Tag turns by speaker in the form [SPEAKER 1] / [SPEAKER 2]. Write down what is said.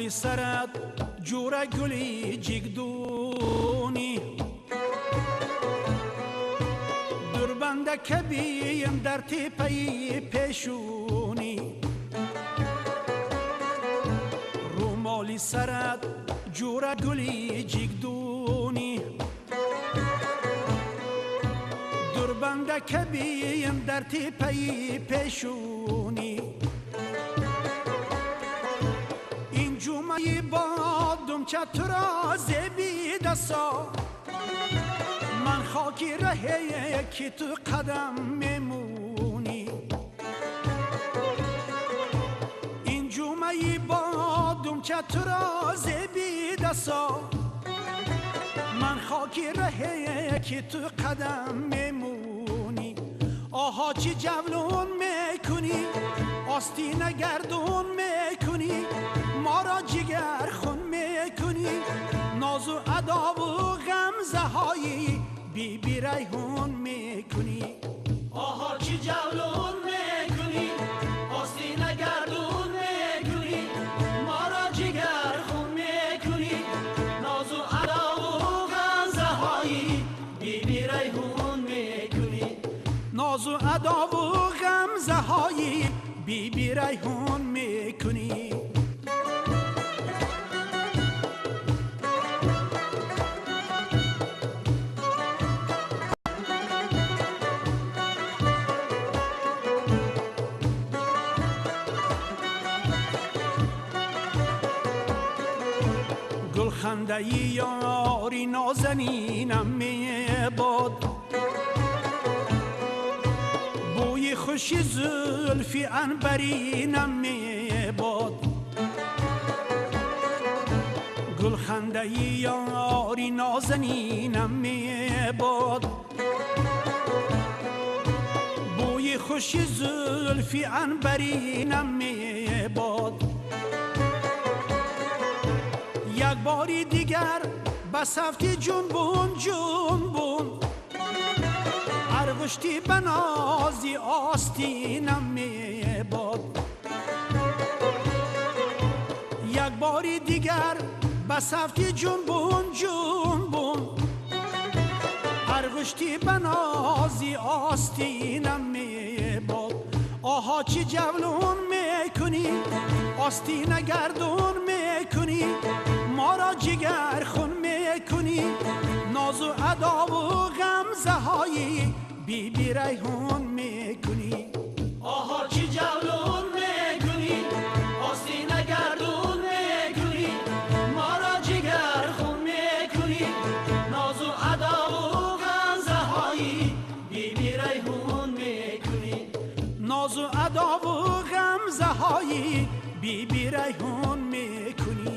[SPEAKER 1] مالی سرت جوره گلی جگدونی دربنده که بیم در تیپی پیشونی رو مالی سرت جوره گلی جگدونی دربنده که بیم در تیپی پیشونی این جمعه بادم چطور زبی دستا من خاکی رهی که تو قدم میمونی این جمعه بادم چطور زبی دستا من خاکی رهی که تو قدم میمونی آها چی جولون میکنی آستین گردون میکنی ما را جگر خون میکنی ناز و ادا و غمزه های بی بی ریحون میکنی آها چی جولون میکنی آستین گردون میکنی ما را جگر خون میکنی ناز و ادا و غمزه های بی بی ریحون میکنی ناز و ادا و غمزه های بی بی ریحون میکنی گلخنده یاری نازنینم میباد بوی خوشی زلفی عنبرینم میباد گلخنده یاری نازنینم میباد بوی خوشی زلفی عنبرینم میباد یک باری دیگر بس هفتی جنبون جنبون ارغشتی بنازی آستینم میباد یک باری دیگر بس هفتی جنبون جنبون ارغشتی بنازی آستینم میباد آها چی جولون میکنی آستین گردون میکنی ما را جگر خون میکنی ناز و ادا و غمزه های بی بی ریحون میکنی آها چی جولون میکنی آستین گردون میکنی ما را جگر خون میکنی ناز و ادا و غمزه های بی بی ریحون میکنی ناز و ادا و غمزه های بی بی ریحون میکنی